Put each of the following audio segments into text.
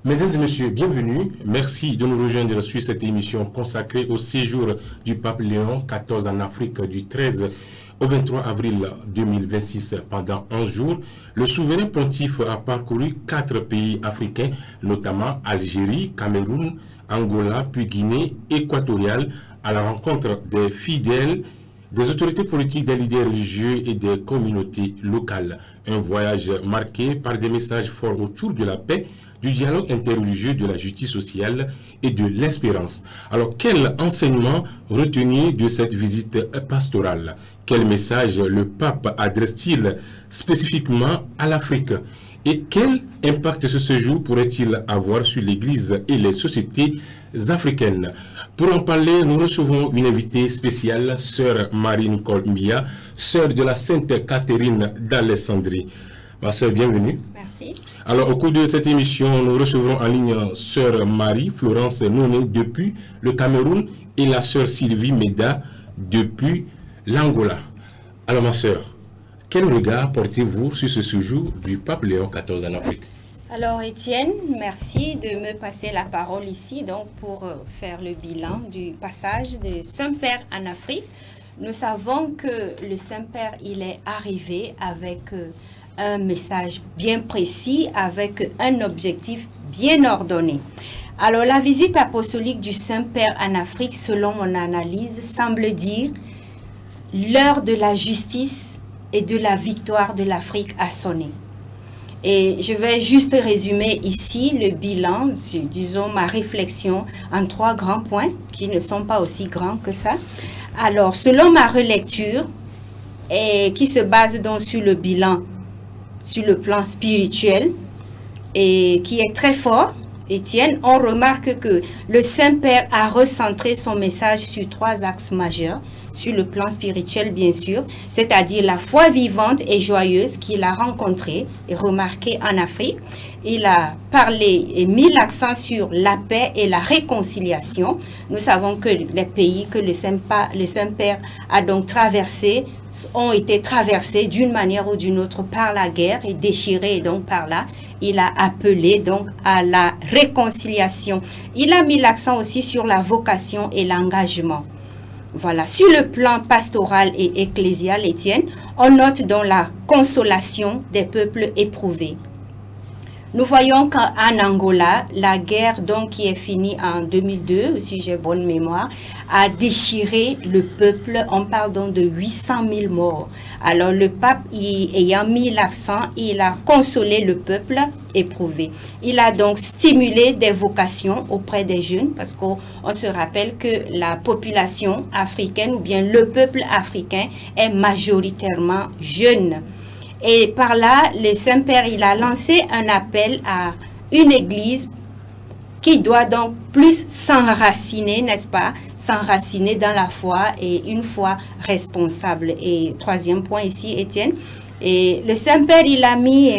Mesdames et messieurs, bienvenue. Merci de nous rejoindre sur cette émission consacrée au séjour du pape Léon XIV en Afrique du 13 au 23 avril 2026. Pendant 11 jours, le souverain pontife a parcouru 4 pays africains, notamment Algérie, Cameroun, Angola, puis Guinée équatoriale, à la rencontre des fidèles, des autorités politiques, des leaders religieux et des communautés locales. Un voyage marqué par des messages forts autour de la paix, du dialogue interreligieux, de la justice sociale et de l'espérance. Alors, quel enseignement retenir de cette visite pastorale? Quel message le pape adresse-t-il spécifiquement à l'Afrique? Et quel impact ce séjour pourrait-il avoir sur l'Église et les sociétés africaines? Pour en parler, nous recevons une invitée spéciale, sœur Marie-Nicole Mbia, sœur de la Sainte Catherine d'Alexandrie. Ma sœur, bienvenue. Merci. Alors, au cours de cette émission, nous recevrons en ligne sœur Marie-Florence Nouné depuis le Cameroun et la sœur Sylvie Meda depuis l'Angola. Alors, ma sœur, quel regard portez-vous sur ce séjour du pape Léon XIV en Afrique? Alors Étienne, merci de me passer la parole ici donc pour faire le bilan du passage de Saint-Père en Afrique. Nous savons que le Saint-Père, il est arrivé avec un message bien précis, avec un objectif bien ordonné. Alors la visite apostolique du Saint-Père en Afrique, selon mon analyse, semble dire l'heure de la justice et de la victoire de l'Afrique a sonné. Et je vais juste résumer ici le bilan, disons ma réflexion en 3 grands points qui ne sont pas aussi grands que ça. Alors, selon ma relecture, et qui se base donc sur le bilan, sur le plan spirituel, et qui est très fort, Étienne, on remarque que le Saint-Père a recentré son message sur 3 axes majeurs, sur le plan spirituel bien sûr, c'est-à-dire la foi vivante et joyeuse qu'il a rencontrée et remarquée en Afrique. Il a parlé et mis l'accent sur la paix et la réconciliation. Nous savons que les pays que le Saint-Père a donc traversés ont été traversés d'une manière ou d'une autre par la guerre et déchirés donc par là. Il a appelé donc à la réconciliation. Il a mis l'accent aussi sur la vocation et l'engagement. Voilà, sur le plan pastoral et ecclésial, Étienne, on note donc la consolation des peuples éprouvés. Nous voyons qu'en Angola, la guerre donc qui est finie en 2002, si j'ai bonne mémoire, a déchiré le peuple. On parle donc de 800 000 morts. Alors le pape, ayant mis l'accent, il a consolé le peuple éprouvé. Il a donc stimulé des vocations auprès des jeunes, parce qu'on se rappelle que la population africaine ou bien le peuple africain est majoritairement jeune. Et par là, le Saint-Père, il a lancé un appel à une église qui doit donc plus s'enraciner, n'est-ce pas? S'enraciner dans la foi et une foi responsable. Et 3e point ici, Étienne. Et le Saint-Père, il a mis,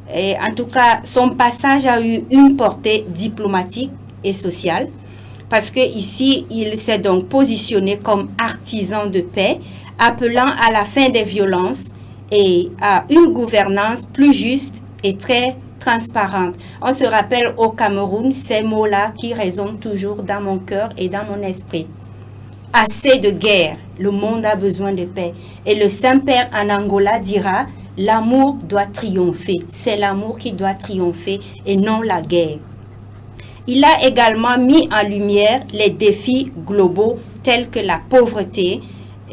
en tout cas, son passage a eu une portée diplomatique et sociale. Parce que ici, il s'est donc positionné comme artisan de paix, appelant à la fin des violences et à une gouvernance plus juste et très transparente. On se rappelle au Cameroun ces mots-là qui résonnent toujours dans mon cœur et dans mon esprit. Assez de guerre, le monde a besoin de paix. Et le Saint-Père en Angola dira, l'amour doit triompher. C'est l'amour qui doit triompher et non la guerre. Il a également mis en lumière les défis globaux tels que la pauvreté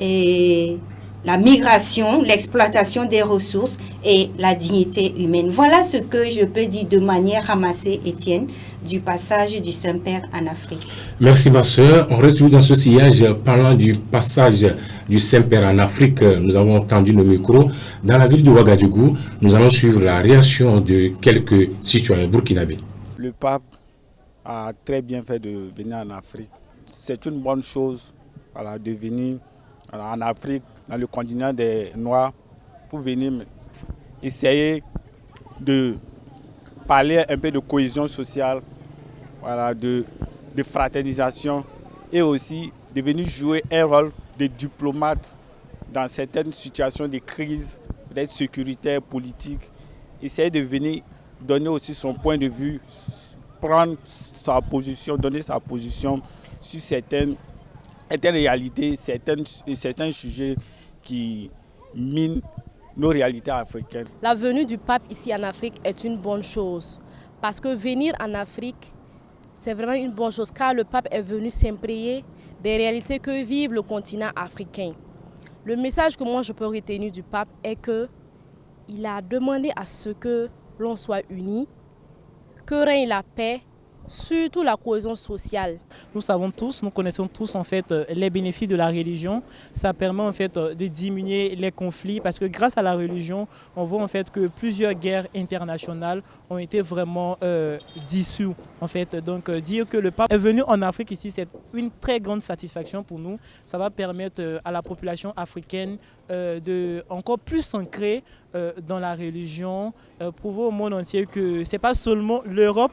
et la migration, l'exploitation des ressources et la dignité humaine. Voilà ce que je peux dire de manière ramassée, Étienne, du passage du Saint-Père en Afrique. Merci ma sœur. On reste toujours dans ce sillage parlant du passage du Saint-Père en Afrique. Nous avons entendu nos micros. Dans la ville de Ouagadougou, nous allons suivre la réaction de quelques citoyens burkinabés. Le pape a très bien fait de venir en Afrique. C'est une bonne chose de venir en Afrique, dans le continent des Noirs, pour venir essayer de parler un peu de cohésion sociale, de fraternisation et aussi de venir jouer un rôle de diplomate dans certaines situations de crise, peut-être sécuritaire, politique, essayer de venir donner aussi son point de vue, prendre sa position, donner sa position sur certaines réalités, certains sujets qui minent nos réalités africaines. La venue du pape ici en Afrique est une bonne chose parce que venir en Afrique, c'est vraiment une bonne chose car le pape est venu s'imprégner des réalités que vit le continent africain. Le message que moi je peux retenir du pape est qu'il a demandé à ce que l'on soit unis, que règne la paix, surtout la cohésion sociale. Nous savons tous, nous connaissons tous en fait les bénéfices de la religion. Ça permet en fait de diminuer les conflits parce que grâce à la religion, on voit en fait que plusieurs guerres internationales ont été vraiment dissoutes en fait. Donc dire que le pape est venu en Afrique ici, c'est une très grande satisfaction pour nous. Ça va permettre à la population africaine de encore plus s'ancrer dans la religion, prouver au monde entier que c'est pas seulement l'Europe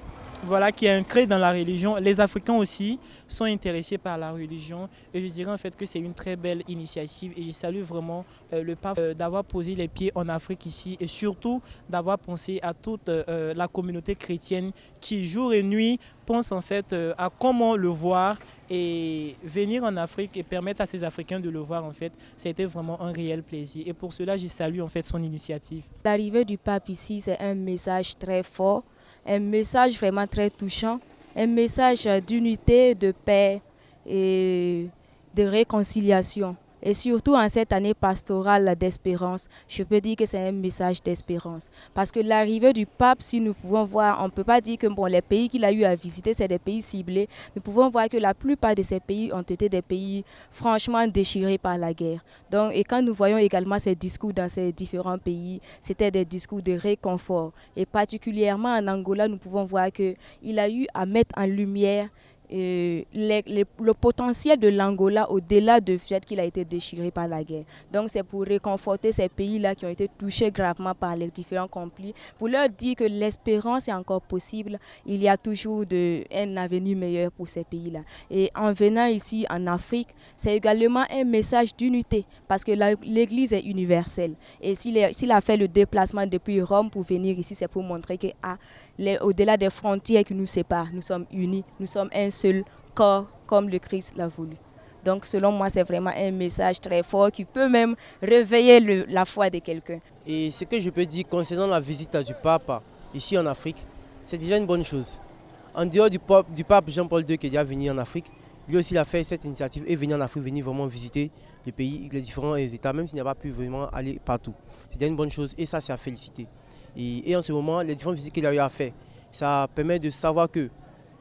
qui est ancré dans la religion. Les Africains aussi sont intéressés par la religion et je dirais en fait que c'est une très belle initiative et je salue vraiment le pape d'avoir posé les pieds en Afrique ici et surtout d'avoir pensé à toute la communauté chrétienne qui jour et nuit pense en fait à comment le voir et venir en Afrique et permettre à ces Africains de le voir en fait, ça a été vraiment un réel plaisir et pour cela je salue en fait son initiative. L'arrivée du pape ici c'est un message très fort. Un message vraiment très touchant, un message d'unité, de paix et de réconciliation. Et surtout en cette année pastorale d'espérance, je peux dire que c'est un message d'espérance. Parce que l'arrivée du pape, si nous pouvons voir, on ne peut pas dire que les pays qu'il a eu à visiter, c'est des pays ciblés. Nous pouvons voir que la plupart de ces pays ont été des pays franchement déchirés par la guerre. Donc, et quand nous voyons également ces discours dans ces différents pays, c'était des discours de réconfort. Et particulièrement en Angola, nous pouvons voir qu'il a eu à mettre en lumière le potentiel de l'Angola au-delà du fait qu'il a été déchiré par la guerre. Donc c'est pour réconforter ces pays-là qui ont été touchés gravement par les différents conflits, pour leur dire que l'espérance est encore possible, il y a toujours un avenir meilleur pour ces pays-là. Et en venant ici en Afrique, c'est également un message d'unité, parce que l'Église est universelle. Et s'il a fait le déplacement depuis Rome pour venir ici, c'est pour montrer que au-delà des frontières qui nous séparent, nous sommes unis, nous sommes un seul corps comme le Christ l'a voulu. Donc selon moi, c'est vraiment un message très fort qui peut même réveiller la foi de quelqu'un. Et ce que je peux dire concernant la visite du pape ici en Afrique, c'est déjà une bonne chose. En dehors du pape Jean-Paul II qui est déjà venu en Afrique, lui aussi il a fait cette initiative et venir en Afrique, venir vraiment visiter le pays, les différents États, même s'il n'a pas pu vraiment aller partout. C'est déjà une bonne chose et ça c'est à féliciter. Et en ce moment, les différentes visites qu'il a eu à faire, ça permet de savoir que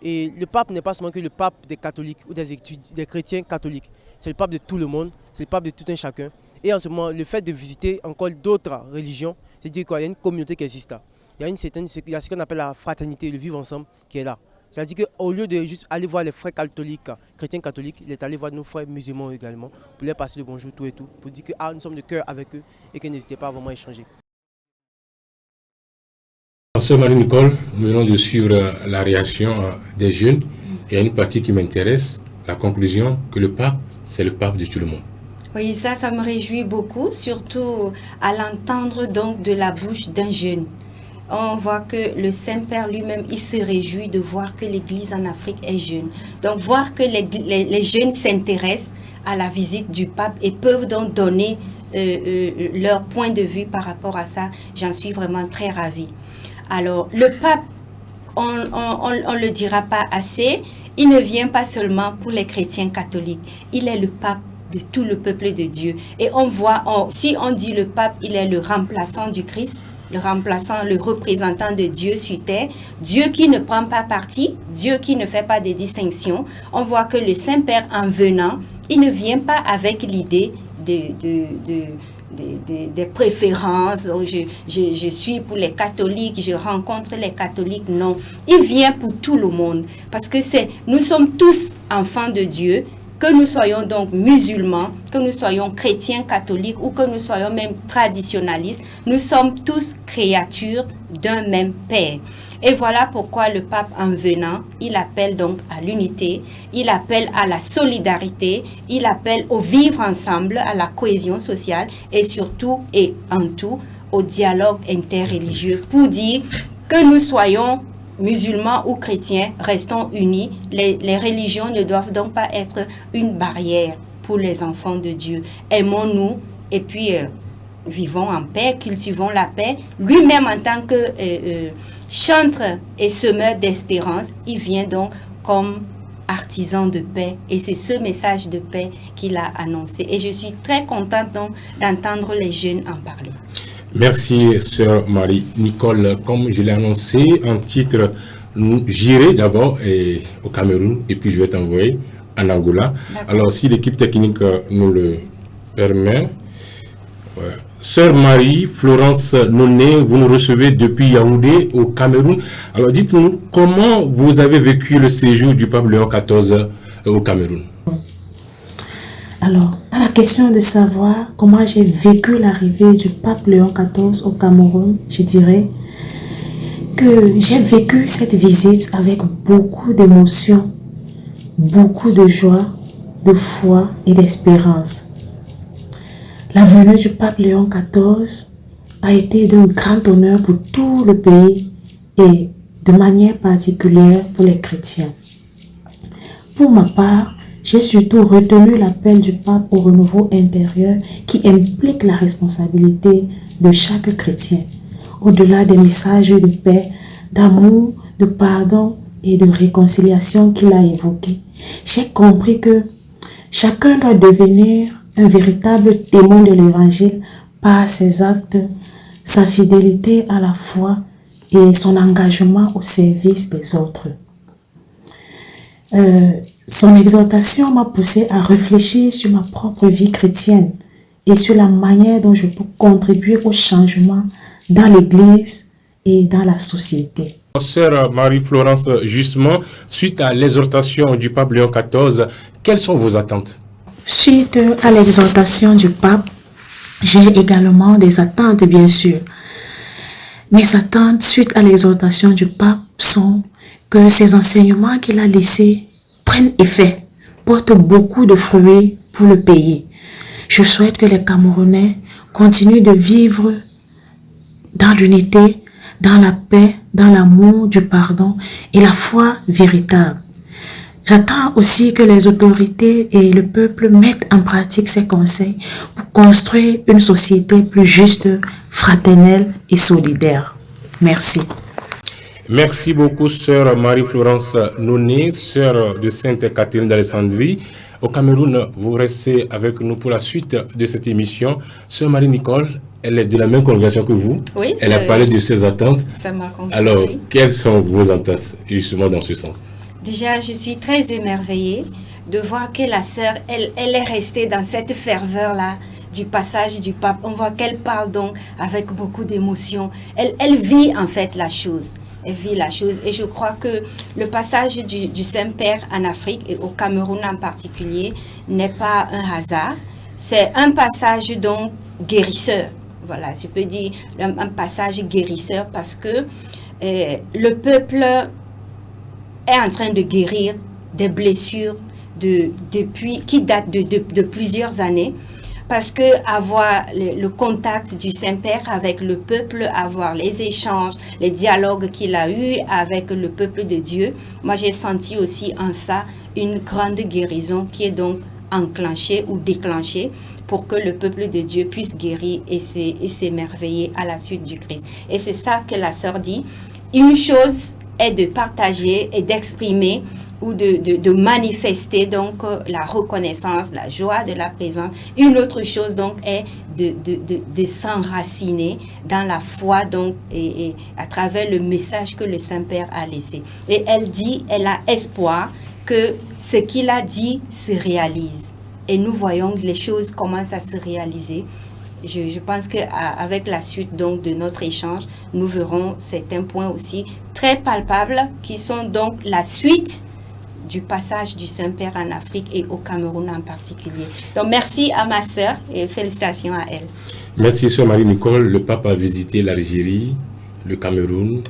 le pape n'est pas seulement que le pape des catholiques ou des chrétiens catholiques. C'est le pape de tout le monde, c'est le pape de tout un chacun. Et en ce moment, le fait de visiter encore d'autres religions, c'est-à-dire qu'il y a une communauté qui existe là. Il y a ce qu'on appelle la fraternité, le vivre ensemble qui est là. C'est-à-dire qu'au lieu de juste aller voir les frères catholiques, chrétiens catholiques, il est allé voir nos frères musulmans également, pour leur passer le bonjour, tout et tout, pour dire que nous sommes de cœur avec eux et que n'hésitez pas à vraiment échanger. Sœur Marie-Nicole, nous venons de suivre la réaction des jeunes. Il y a une partie qui m'intéresse, la conclusion que le pape, c'est le pape de tout le monde. Oui, ça me réjouit beaucoup, surtout à l'entendre donc de la bouche d'un jeune. On voit que le Saint-Père lui-même, il se réjouit de voir que l'Église en Afrique est jeune. Donc voir que les jeunes s'intéressent à la visite du pape et peuvent donc donner leur point de vue par rapport à ça, j'en suis vraiment très ravie. Alors, le pape, on ne le dira pas assez, il ne vient pas seulement pour les chrétiens catholiques, il est le pape de tout le peuple de Dieu. Et on voit, si on dit le pape, il est le remplaçant du Christ, le représentant de Dieu sur terre, Dieu qui ne prend pas parti, Dieu qui ne fait pas de distinction. On voit que le Saint-Père, en venant, il ne vient pas avec l'idée des préférences, je suis pour les catholiques, je rencontre les catholiques, non. Il vient pour tout le monde, parce que nous sommes tous enfants de Dieu, que nous soyons donc musulmans, que nous soyons chrétiens, catholiques ou que nous soyons même traditionnalistes, nous sommes tous créatures d'un même Père. Et voilà pourquoi le pape, en venant, il appelle donc à l'unité, il appelle à la solidarité, il appelle au vivre ensemble, à la cohésion sociale et surtout et en tout au dialogue interreligieux pour dire Que nous soyons musulmans ou chrétiens, restons unis. Les religions ne doivent donc pas être une barrière pour les enfants de Dieu. Aimons-nous et puis vivons en paix, cultivons la paix. Lui-même en tant que chantre et semeur d'espérance, il vient donc comme artisan de paix et c'est ce message de paix qu'il a annoncé. Et je suis très contente donc d'entendre les jeunes en parler. Merci, sœur Marie-Nicole. Comme je l'ai annoncé en titre, j'irai d'abord au Cameroun et puis je vais t'envoyer en Angola. Alors, si l'équipe technique nous le permet. Ouais. Sœur Marie-Florence Noné, vous nous recevez depuis Yaoundé au Cameroun. Alors, dites-nous comment vous avez vécu le séjour du pape Léon XIV au Cameroun. Alors, à la question de savoir comment j'ai vécu l'arrivée du pape Léon XIV au Cameroun, je dirais que j'ai vécu cette visite avec beaucoup d'émotions, beaucoup de joie, de foi et d'espérance. La venue du pape Léon XIV a été d'un grand honneur pour tout le pays et de manière particulière pour les chrétiens. Pour ma part, j'ai surtout retenu l'appel du pape au renouveau intérieur qui implique la responsabilité de chaque chrétien, au-delà des messages de paix, d'amour, de pardon et de réconciliation qu'il a évoqués. J'ai compris que chacun doit devenir un véritable témoin de l'évangile par ses actes, sa fidélité à la foi et son engagement au service des autres. Son exhortation m'a poussé à réfléchir sur ma propre vie chrétienne et sur la manière dont je peux contribuer au changement dans l'Église et dans la société. Sœur Marie-Florence, justement, suite à l'exhortation du pape Léon XIV, quelles sont vos attentes? Suite à l'exhortation du pape, j'ai également des attentes, bien sûr. Mes attentes suite à l'exhortation du pape sont que ces enseignements qu'il a laissés prennent effet, portent beaucoup de fruits pour le pays. Je souhaite que les Camerounais continuent de vivre dans l'unité, dans la paix, dans l'amour, du pardon et la foi véritable. J'attends aussi que les autorités et le peuple mettent en pratique ces conseils pour construire une société plus juste, fraternelle et solidaire. Merci. Merci beaucoup, sœur Marie-Florence Noné, sœur de Sainte Catherine d'Alexandrie. Au Cameroun, vous restez avec nous pour la suite de cette émission. Sœur Marie-Nicole, elle est de la même congrégation que vous. Oui, elle a parlé de ses attentes. Ça m'a consolé. Alors, quelles sont vos attentes justement dans ce sens? Déjà, je suis très émerveillée de voir que la sœur, elle est restée dans cette ferveur-là du passage du pape. On voit qu'elle parle donc avec beaucoup d'émotion. Elle vit en fait la chose. Elle vit la chose. Et je crois que le passage du Saint-Père en Afrique et au Cameroun en particulier n'est pas un hasard. C'est un passage donc guérisseur. Voilà, je peux dire un passage guérisseur parce que le peuple est en train de guérir des blessures qui datent de plusieurs années. Parce que avoir le contact du Saint-Père avec le peuple, avoir les échanges, les dialogues qu'il a eus avec le peuple de Dieu, moi j'ai senti aussi en ça une grande guérison qui est donc enclenchée ou déclenchée pour que le peuple de Dieu puisse guérir et s'émerveiller à la suite du Christ. Et c'est ça que la sœur dit. Une chose est de partager et d'exprimer ou de manifester donc la reconnaissance, la joie de la présence. Une autre chose donc est de s'enraciner dans la foi donc et à travers le message que le Saint-Père a laissé. Et elle a espoir que ce qu'il a dit se réalise. Et nous voyons que les choses commencent à se réaliser. Je pense qu'avec la suite donc de notre échange, nous verrons certains points aussi très palpables qui sont donc la suite du passage du Saint-Père en Afrique et au Cameroun en particulier. Donc merci à ma sœur et félicitations à elle. Merci sœur Marie-Nicole. Le pape a visité l'Algérie, le Cameroun,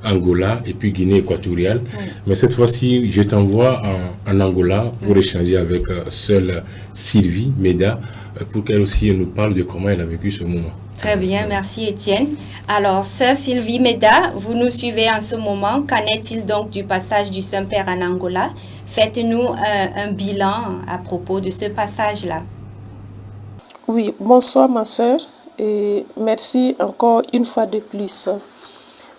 Angola et puis Guinée équatoriale. Oui. Mais cette fois-ci, je t'envoie en Angola pour échanger avec sœur Sylvie Meda pour qu'elle aussi nous parle de comment elle a vécu ce moment. Très bien, merci Étienne. Alors, sœur Sylvie Meda, vous nous suivez en ce moment. Qu'en est-il donc du passage du Saint-Père en Angola? Faites-nous un bilan à propos de ce passage-là. Oui, bonsoir ma sœur et merci encore une fois de plus.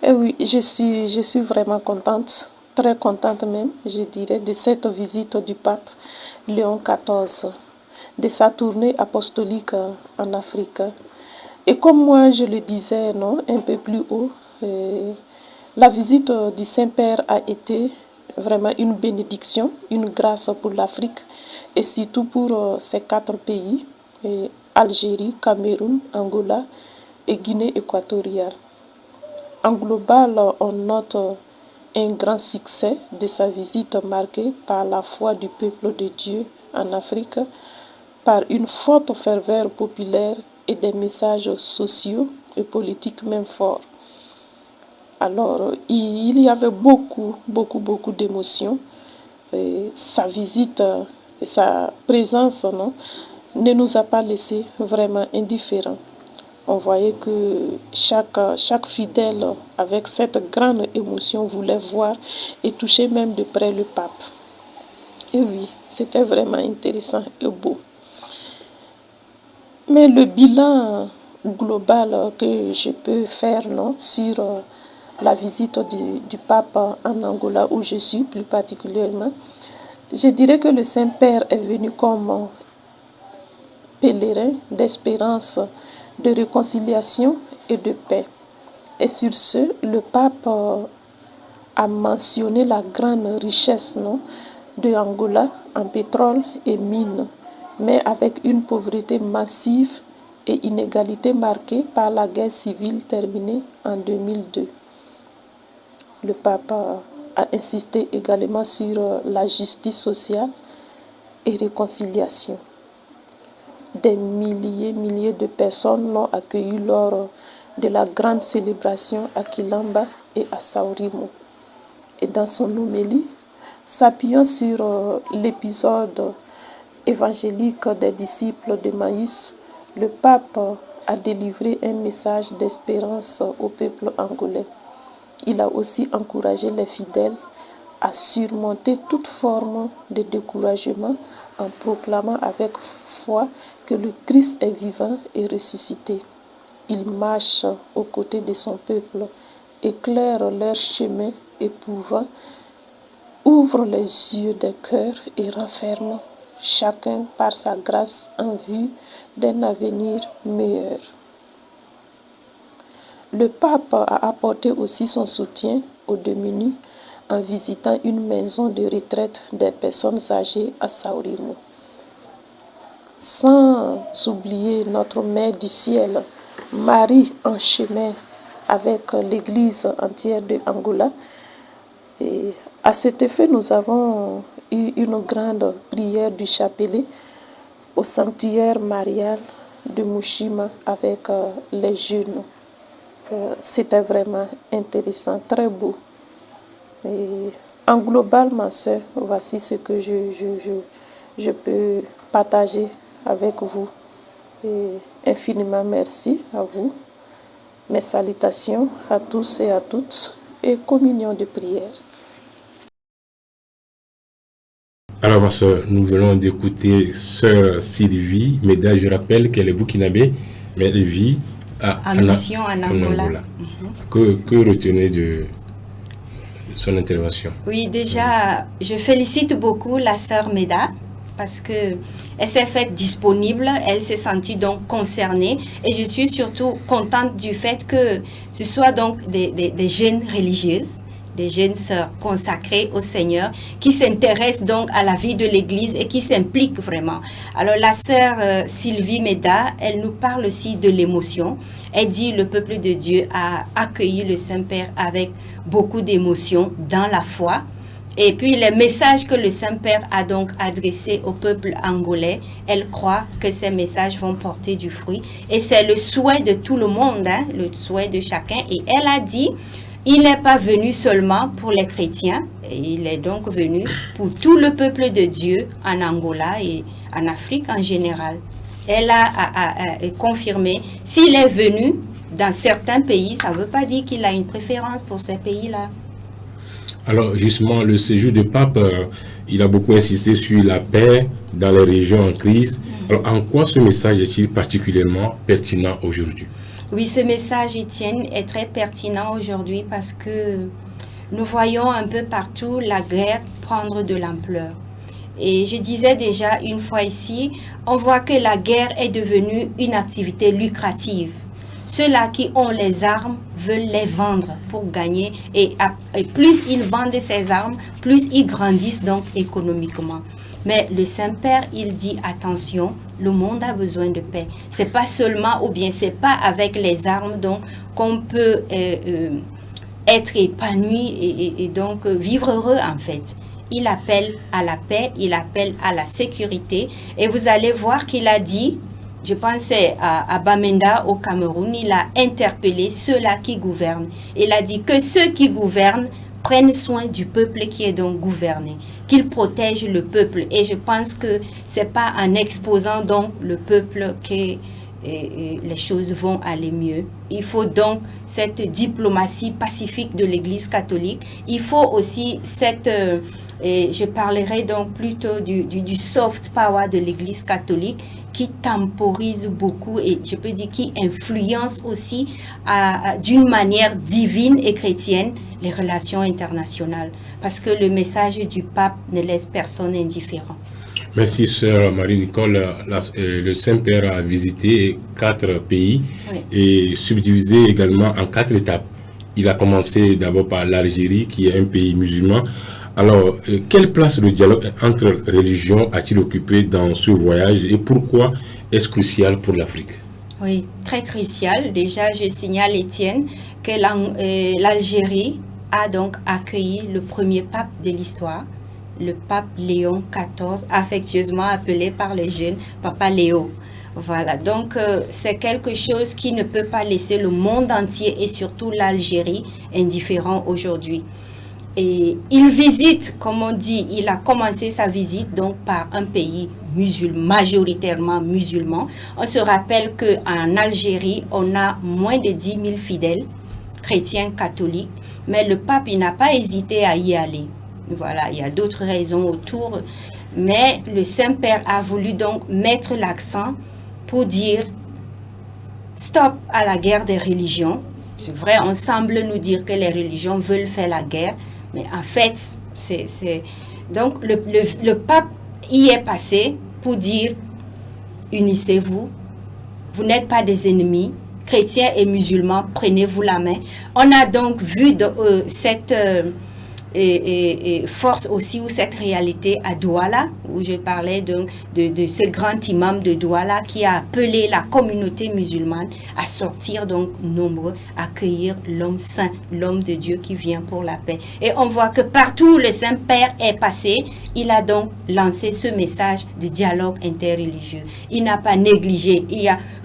Et oui, je suis vraiment contente, très contente même, je dirais, de cette visite du pape Léon XIV, de sa tournée apostolique en Afrique. Et comme moi je le disais non, un peu plus haut, la visite du Saint-Père a été vraiment une bénédiction, une grâce pour l'Afrique et surtout pour ces 4 pays, Algérie, Cameroun, Angola et Guinée équatoriale. En global, on note un grand succès de sa visite marquée par la foi du peuple de Dieu en Afrique, par une forte ferveur populaire et des messages sociaux et politiques même forts. Alors, il y avait beaucoup d'émotions. Sa visite et sa présence ne nous a pas laissé vraiment indifférents. On voyait que chaque fidèle, avec cette grande émotion, voulait voir et toucher même de près le pape. Et oui, c'était vraiment intéressant et beau. Mais le bilan global que je peux faire sur la visite du pape en Angola, où je suis plus particulièrement, je dirais que le Saint-Père est venu comme pèlerin d'espérance, de réconciliation et de paix. Et sur ce, le pape a mentionné la grande richesse de Angola en pétrole et mines, mais avec une pauvreté massive et inégalité marquée par la guerre civile terminée en 2002. Le pape a insisté également sur la justice sociale et réconciliation. Des milliers de personnes l'ont accueilli lors de la grande célébration à Quilamba et à Saurimo. Et dans son homélie, s'appuyant sur l'épisode évangélique des disciples d'Emmaüs, le pape a délivré un message d'espérance au peuple angolais. Il a aussi encouragé les fidèles à surmonter toute forme de découragement en proclamant avec foi que le Christ est vivant et ressuscité. Il marche aux côtés de son peuple, éclaire leur chemin éprouvant, ouvre les yeux des cœurs et renferme chacun par sa grâce en vue d'un avenir meilleur. Le pape a apporté aussi son soutien aux démunis en visitant une maison de retraite des personnes âgées à Saurimo. Sans oublier notre Mère du ciel, Marie en chemin avec l'Église entière de Angola. Et à cet effet, nous avons eu une grande prière du chapelet au sanctuaire marial de Mushima avec les jeunes. C'était vraiment intéressant, très beau. Et en global, ma soeur, voici ce que je peux partager avec vous. Et infiniment merci à vous. Mes salutations à tous et à toutes et communion de prière. Alors, ma soeur, nous venons d'écouter sœur Sylvie Meda. Je rappelle qu'elle est burkinabé, mais elle vit en mission en Angola. Que retenez de son intervention? Oui, déjà, je félicite beaucoup la sœur Meda parce qu'elle s'est faite disponible, elle s'est sentie donc concernée et je suis surtout contente du fait que ce soit donc des jeunes religieuses, des jeunes sœurs consacrées au Seigneur qui s'intéressent donc à la vie de l'Église et qui s'impliquent vraiment. Alors la sœur Sylvie Meda, elle nous parle aussi de l'émotion. Elle dit le peuple de Dieu a accueilli le Saint-Père avec beaucoup d'émotion dans la foi. Et puis les messages que le Saint-Père a donc adressés au peuple angolais, elle croit que ces messages vont porter du fruit. Et c'est le souhait de tout le monde, le souhait de chacun. Et elle a dit, il n'est pas venu seulement pour les chrétiens, il est donc venu pour tout le peuple de Dieu en Angola et en Afrique en général. elle a confirmé. S'il est venu dans certains pays, ça ne veut pas dire qu'il a une préférence pour ces pays-là. Alors justement, le séjour du pape, il a beaucoup insisté sur la paix dans les régions en crise. Alors en quoi ce message est-il particulièrement pertinent aujourd'hui? Oui, ce message, Étienne, est très pertinent aujourd'hui parce que nous voyons un peu partout la guerre prendre de l'ampleur. Et je disais déjà une fois ici, on voit que la guerre est devenue une activité lucrative. Ceux-là qui ont les armes veulent les vendre pour gagner. Et plus ils vendent ces armes, plus ils grandissent donc économiquement. Mais le Saint-Père, il dit attention, le monde a besoin de paix. C'est pas seulement, ou bien c'est pas avec les armes donc qu'on peut être épanoui et donc vivre heureux en fait. Il appelle à la paix, il appelle à la sécurité. Et vous allez voir qu'il a dit, je pensais à Bamenda au Cameroun, il a interpellé ceux-là qui gouvernent. Il a dit que ceux qui gouvernent prennent soin du peuple qui est donc gouverné, qu'ils protègent le peuple. Et je pense que c'est pas en exposant donc le peuple que les choses vont aller mieux. Il faut donc cette diplomatie pacifique de l'Église catholique. Il faut aussi cette... et je parlerai donc plutôt du soft power de l'Église catholique qui temporise beaucoup et je peux dire qui influence aussi d'une manière divine et chrétienne les relations internationales. Parce que le message du pape ne laisse personne indifférent. Merci, sœur Marie-Nicole. Le Saint-Père a visité 4 pays et subdivisé également en 4 étapes. Il a commencé d'abord par l'Algérie, qui est un pays musulman. Alors, quelle place le dialogue entre religions a-t-il occupé dans ce voyage et pourquoi est-ce crucial pour l'Afrique? Oui, très crucial. Déjà, je signale, Étienne, que l'Algérie a donc accueilli le premier pape de l'histoire, le pape Léon XIV, affectueusement appelé par les jeunes Papa Léo. Voilà, donc c'est quelque chose qui ne peut pas laisser le monde entier et surtout l'Algérie indifférent aujourd'hui. Et il visite, comme on dit, il a commencé sa visite donc par un pays musulman, majoritairement musulman. On se rappelle qu'en Algérie, on a moins de 10 000 fidèles chrétiens catholiques, mais le pape, il n'a pas hésité à y aller. Voilà, il y a d'autres raisons autour, mais le Saint-Père a voulu donc mettre l'accent pour dire stop à la guerre des religions. C'est vrai, on semble nous dire que les religions veulent faire la guerre, mais en fait, donc le pape y est passé pour dire unissez-vous, vous n'êtes pas des ennemis, chrétiens et musulmans, prenez-vous la main. On a donc vu cette force aussi ou cette réalité à Douala, où je parlais donc de ce grand imam de Douala qui a appelé la communauté musulmane à sortir donc nombreux, accueillir l'homme saint, l'homme de Dieu qui vient pour la paix. Et on voit que partout où le Saint-Père est passé, il a donc lancé ce message de dialogue interreligieux. Il n'a pas négligé.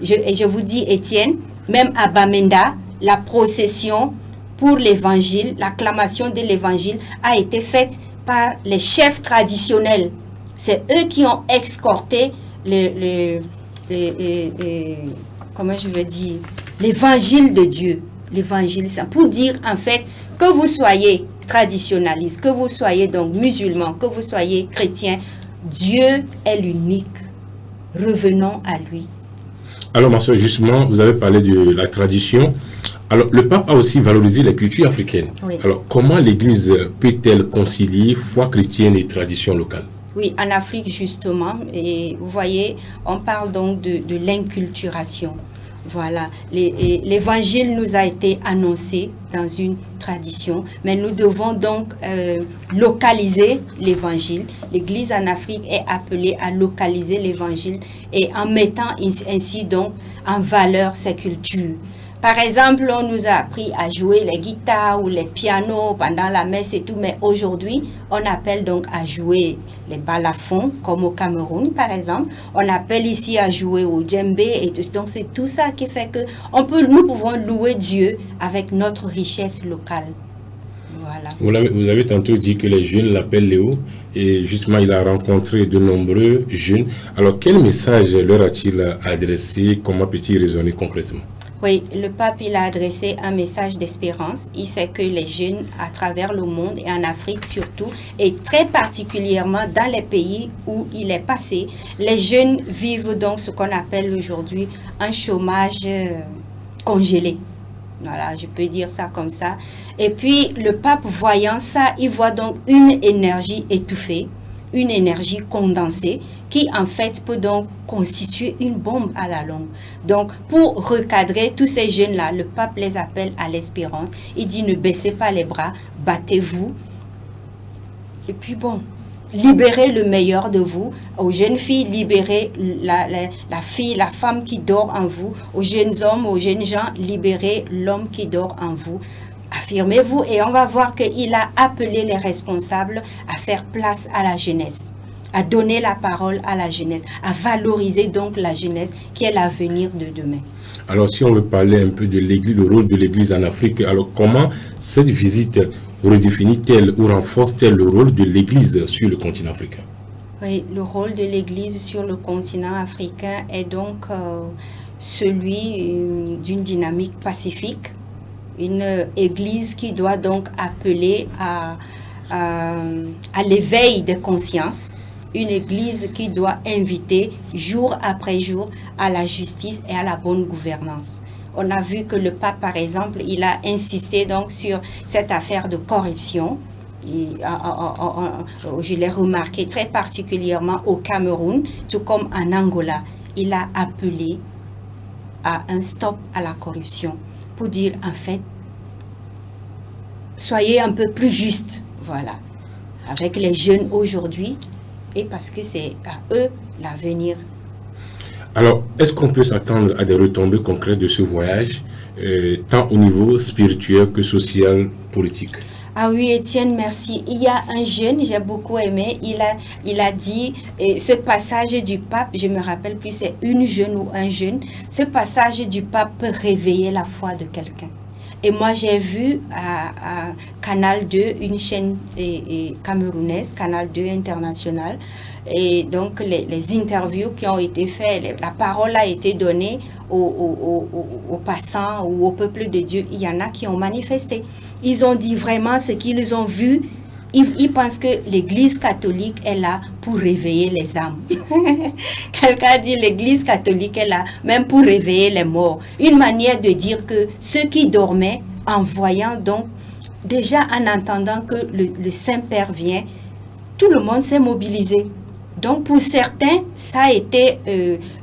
Je vous dis, Étienne, même à Bamenda, la procession pour l'évangile, l'acclamation de l'évangile a été faite par les chefs traditionnels. C'est eux qui ont escorté comment je veux dire, l'évangile de Dieu, l'évangile saint, pour dire en fait que vous soyez traditionnaliste, que vous soyez donc musulman, que vous soyez chrétien, Dieu est l'unique. Revenons à lui. Alors, ma soeur, justement, vous avez parlé de la tradition. Alors, le pape a aussi valorisé les cultures africaines. Oui. Alors, comment l'Église peut-elle concilier foi chrétienne et tradition locale? Oui, en Afrique, justement, et vous voyez, on parle donc de l'inculturation. Voilà, l'évangile nous a été annoncé dans une tradition, mais nous devons donc localiser l'évangile. L'Église en Afrique est appelée à localiser l'évangile et en mettant ainsi donc en valeur ses cultures. Par exemple, on nous a appris à jouer les guitares ou les pianos pendant la messe et tout, mais aujourd'hui, on appelle donc à jouer les balafons, comme au Cameroun, par exemple. On appelle ici à jouer au djembé et tout. Donc, c'est tout ça qui fait que nous pouvons louer Dieu avec notre richesse locale. Voilà. Voilà. Vous avez tantôt dit que les jeunes l'appellent Léo et justement il a rencontré de nombreux jeunes. Alors quel message leur a-t-il adressé? Comment peut-il raisonner concrètement? Oui, le pape, il a adressé un message d'espérance. Il sait que les jeunes à travers le monde et en Afrique surtout, et très particulièrement dans les pays où il est passé, les jeunes vivent donc ce qu'on appelle aujourd'hui un chômage congelé. Voilà, je peux dire ça comme ça. Et puis, le pape, voyant ça, il voit donc une énergie étouffée, une énergie condensée, qui en fait peut donc constituer une bombe à la longue. Donc, pour recadrer tous ces jeunes-là, le pape les appelle à l'espérance. Il dit, ne baissez pas les bras, battez-vous. Et puis bon, libérez le meilleur de vous. Aux jeunes filles, libérez la femme qui dort en vous. Aux jeunes hommes, aux jeunes gens, libérez l'homme qui dort en vous. Affirmez-vous et on va voir qu'il a appelé les responsables à faire place à la jeunesse, à donner la parole à la jeunesse, à valoriser donc la jeunesse qui est l'avenir de demain. Alors si on veut parler un peu de l'Église, le rôle de l'Église en Afrique, alors comment cette visite redéfinit-elle ou renforce-t-elle le rôle de l'Église sur le continent africain? Oui, le rôle de l'Église sur le continent africain est donc celui d'une dynamique pacifique, une Église qui doit donc appeler à l'éveil des consciences, une Église qui doit inviter jour après jour à la justice et à la bonne gouvernance. On a vu que le pape, par exemple, il a insisté donc sur cette affaire de corruption. Je l'ai remarqué très particulièrement au Cameroun, tout comme en Angola. Il a appelé à un stop à la corruption pour dire, en fait, soyez un peu plus juste, voilà, avec les jeunes aujourd'hui, et parce que c'est à eux l'avenir. Alors, est-ce qu'on peut s'attendre à des retombées concrètes de ce voyage, tant au niveau spirituel que social, politique? Ah oui, Étienne, merci. Il y a un jeune, j'ai beaucoup aimé, il a dit, ce passage du pape, je me rappelle plus, c'est une jeune ou un jeune, ce passage du pape peut réveiller la foi de quelqu'un. Et moi, j'ai vu à Canal 2, une chaîne camerounaise, Canal 2 international, et donc les interviews qui ont été faites, la parole a été donnée aux passants ou au peuple de Dieu. Il y en a qui ont manifesté. Ils ont dit vraiment ce qu'ils ont vu. Ils pensent que l'Église catholique est là pour réveiller les âmes. Quelqu'un dit l'Église catholique est là même pour réveiller les morts. Une manière de dire que ceux qui dormaient, en voyant donc, déjà en entendant que le Saint-Père vient, tout le monde s'est mobilisé. Donc pour certains, ça a été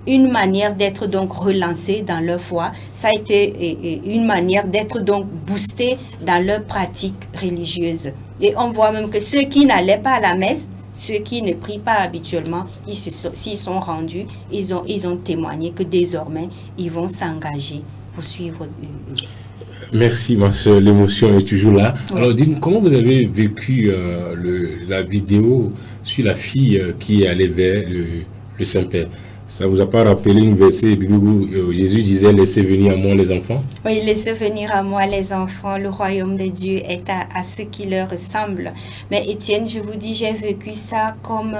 une manière d'être donc relancé dans leur foi. Ça a été une manière d'être donc boosté dans leur pratique religieuse. Et on voit même que ceux qui n'allaient pas à la messe, ceux qui ne prient pas habituellement, s'ils sont rendus, ils ont témoigné que désormais, ils vont s'engager pour suivre. Merci, ma soeur, l'émotion est toujours là. Oui. Alors, dites-nous, comment vous avez vécu la vidéo sur la fille qui allait vers le Saint-Père? Ça ne vous a pas rappelé une verset où Jésus disait « Laissez venir à moi les enfants » ? Oui, « Laissez venir à moi les enfants, le royaume de Dieu est à ceux qui leur ressemblent. » Mais Étienne, je vous dis, j'ai vu ça comme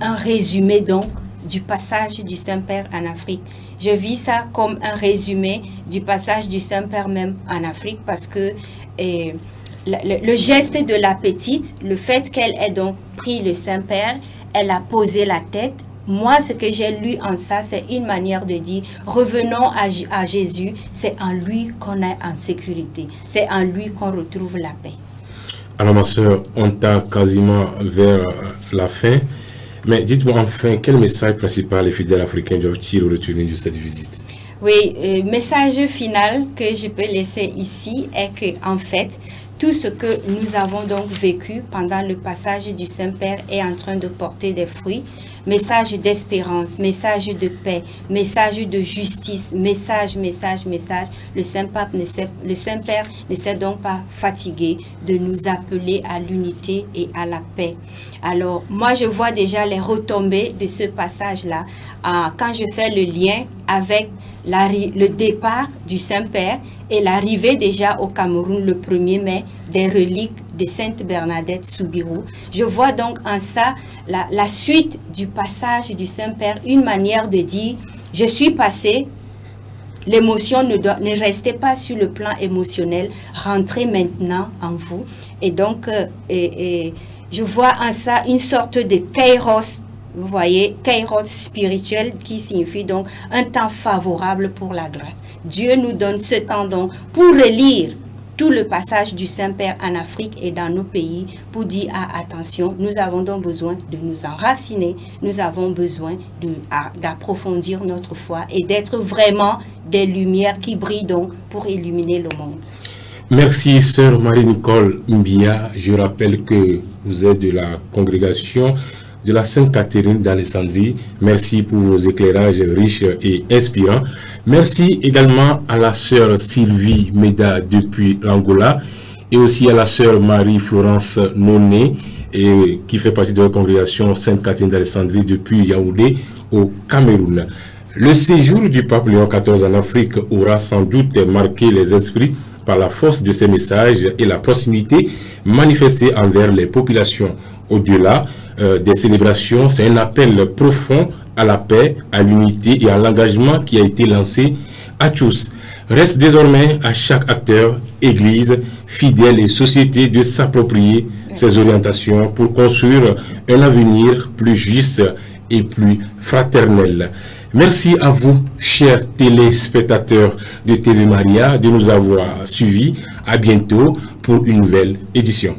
un résumé donc du passage du Saint-Père en Afrique. Je vis ça comme un résumé du passage du Saint-Père même en Afrique parce que le geste de la petite, le fait qu'elle ait donc pris le Saint-Père, elle a posé la tête. Moi, ce que j'ai lu en ça, c'est une manière de dire, revenons à Jésus, c'est en lui qu'on est en sécurité, c'est en lui qu'on retrouve la paix. Alors ma soeur, on t'a quasiment vers la fin. Mais dites-moi enfin, quel message principal les fidèles africains doivent-ils retenir de cette visite? Oui, message final que je peux laisser ici est que, en fait, tout ce que nous avons donc vécu pendant le passage du Saint-Père est en train de porter des fruits. Message d'espérance, message de paix, message de justice, message. Le Saint-Père ne s'est donc pas fatigué de nous appeler à l'unité et à la paix. Alors, moi, je vois déjà les retombées de ce passage-là quand je fais le lien avec le départ du Saint-Père et l'arrivée déjà au Cameroun le 1er mai des reliques de Sainte Bernadette Soubirous. Je vois donc en ça la suite du passage du Saint-Père, une manière de dire « je suis passé ». L'émotion ne restait pas sur le plan émotionnel, rentrez maintenant en vous. Et donc, je vois en ça une sorte de kairos, vous voyez, kairos spirituel qui signifie donc un temps favorable pour la grâce. Dieu nous donne ce temps donc pour relire tout le passage du Saint-Père en Afrique et dans nos pays pour dire attention, nous avons donc besoin de nous enraciner, nous avons besoin d'approfondir notre foi et d'être vraiment des lumières qui brillent donc pour illuminer le monde. Merci, sœur Marie-Nicole Mbia. Je rappelle que vous êtes de la congrégation de la Sainte-Catherine d'Alexandrie. Merci pour vos éclairages riches et inspirants. Merci également à la sœur Sylvie Meda depuis l'Angola et aussi à la sœur Marie-Florence Noné qui fait partie de la congrégation Sainte-Catherine d'Alexandrie depuis Yaoundé au Cameroun. Le séjour du pape Léon XIV en Afrique aura sans doute marqué les esprits par la force de ses messages et la proximité manifestée envers les populations. Au-delà des célébrations, c'est un appel profond à la paix, à l'unité et à l'engagement qui a été lancé à tous. Reste désormais à chaque acteur, église, fidèle et société de s'approprier ces orientations pour construire un avenir plus juste et plus fraternel. Merci à vous, chers téléspectateurs de TV Maria, de nous avoir suivis. À bientôt pour une nouvelle édition.